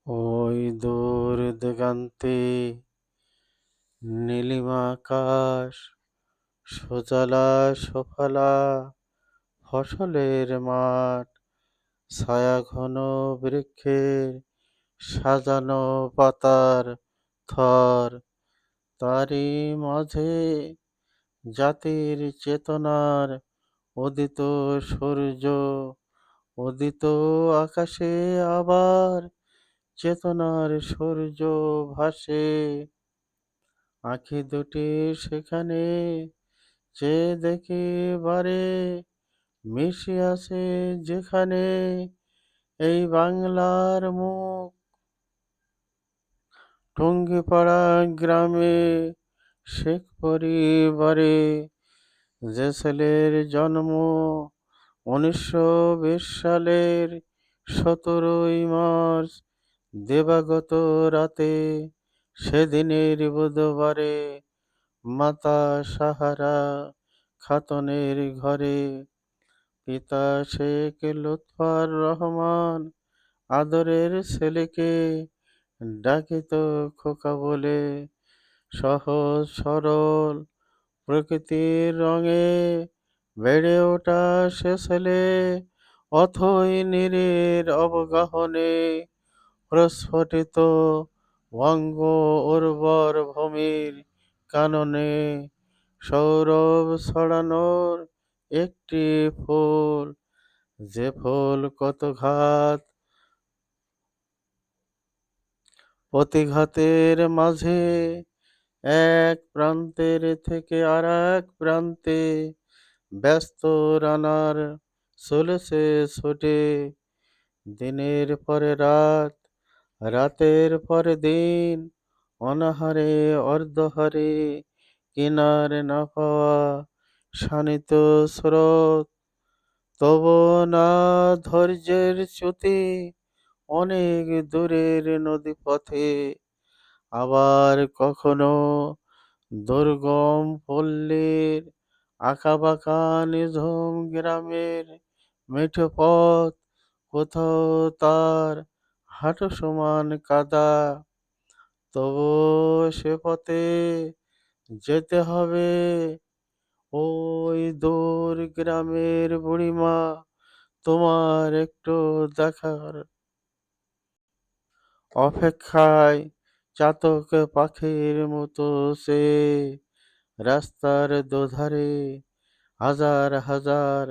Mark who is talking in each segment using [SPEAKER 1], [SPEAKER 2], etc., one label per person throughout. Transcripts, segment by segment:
[SPEAKER 1] ওই দূর দিগন্তে নীলিমা আকাশ, সুজলা সুফলা ফসলের মাঠ, ছায়াঘন বৃক্ষের সাজানো পাতার থর, তারই মাঝে জাতির চেতনার উদিত সূর্য, উদিত আকাশে আবার চেতনার সূর্য ভাসে। আঁখি দুটি সেখানে চেয়ে দেখি বারে, মিশে আছে যেখানে এই বাংলার মুখ। টুঙ্গিপাড়া গ্রামে শেখ পরিবারে যে ছেলের জন্ম 1920 সালের 17ই মার্চ দিবাগত রাতে, সেদিনের বুধবারে মাতা সাহারা খাতুনের ঘরে পিতা শেখ লুৎফর রহমান আদরের ছেলেকে ডাকিত খোকা বলে। সহজ সরল প্রকৃতির রঙে বেড়ে ওঠা সে ছেলে অথই নীরের অবগাহনে প্রস্ফুটিত বঙ্গ উর্বর ভূমির কাননে সৌরভ ছড়ানোর একটি ফুল, যে ফুল কত ঘাত প্রতিঘাতের মাঝে এক প্রান্তের থেকে আর এক প্রান্তে ব্যস্ত রানার চলেছে ছুটে। দিনের পরে রাত, রাতের পরে দিন, অনাহারে অর্ধহারে কিনার না পাওয়া শানিত স্রোত, তবু না ধৈর্যের চ্যুতি অনেক দূরের নদীপথে। আবার কখনো দুর্গম পল্লীর আঁকাবাঁকা নিঝুম গ্রামের মেঠো পথ, কোথাও তার হাঁটু সমান কাদা, তবু সে পথে যেতে হবে। ওই দূর গ্রামের বুড়িমা তোমার একটু দেখার অপেক্ষায় চাতক পাখির মতো সে রাস্তার দুধারে হাজার হাজার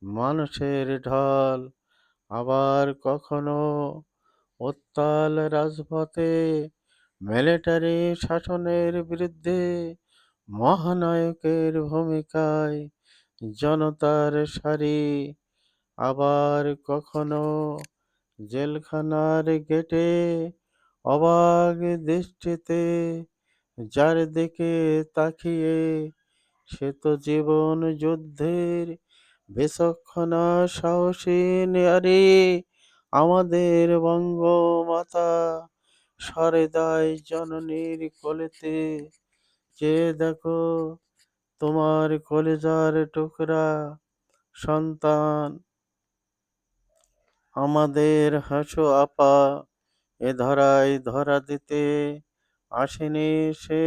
[SPEAKER 1] মানুষের ঢল। আবার কখনো উত্তাল রাজপথে মিলিটারি শাসনের বিরুদ্ধে মহানায়কের ভূমিকায় জনতার সারি। আবার কখনো জেলখানার গেটে অবাক দৃষ্টিতে যার দিকে তাকিয়ে, সে তো জীবন যুদ্ধের বিচক্ষণা সাহসী নারী, আমাদের বঙ্গমাতা সরেদায় জননীর কোলেতে। যে দেখো তোমার কলেজার টুকরা সন্তান, আমাদের হাসু আপা এ ধরায় ধরা দিতে আসেনি সে।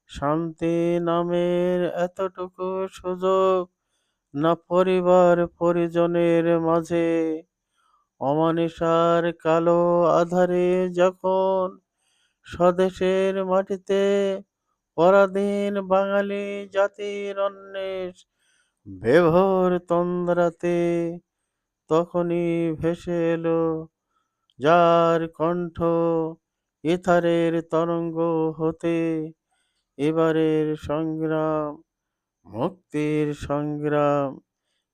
[SPEAKER 1] শান্তি নামের এতটুকু সুযোগ না পরিবার পরিজনের মাঝে। অমানিসার কালো আধারে যখন স্বদেশের মাটিতে পরাধীন বাঙালি জাতির অন্বেষ বেভোর তন্দ্রাতে, তখনই ভেসে এলো যার কণ্ঠ ইথারের তরঙ্গ হতে। এবারের সংগ্রাম মুক্তির সংগ্রাম,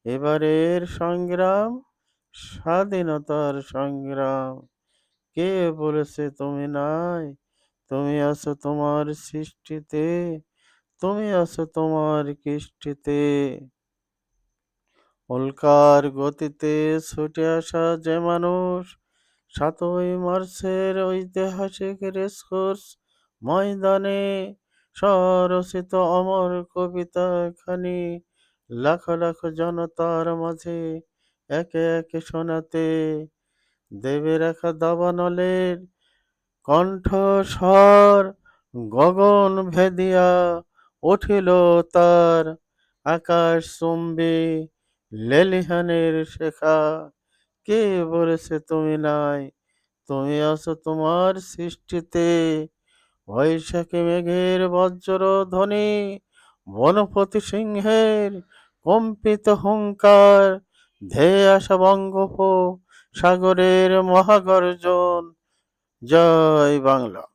[SPEAKER 1] এবারের সংগ্রাম স্বাধীনতার সংগ্রাম। কে বলেছে তুমি নাই? তুমি আছো তোমার সৃষ্টিতে, তুমি আছো তোমার কৃষ্টিতে। উল্কার গতিতে ছুটে আসা যে মানুষ 7ই মার্চের ঐতিহাসিক রেসকোর্স ময়দানে স্বরচিত অমর কবিতা খানি লাখ লাখ জনতার মাঝে একে একে শোনাতে দেবে রেখা দাবানলের কণ্ঠস্বর গগন ভেদিয়া উঠিল তার, আকাশ চুম্বি লেলিহানের শেখা। কে বলেছে তুমি নাই, তুমি আছো তোমার সৃষ্টিতে। বৈশাখী মেঘের বজ্র ধ্বনি, বনপতি সিংহের কম্পিত হুঙ্কার, ধেয়ে আসা বঙ্গোপ সাগরের মহাগর্জন। জয় বাংলা।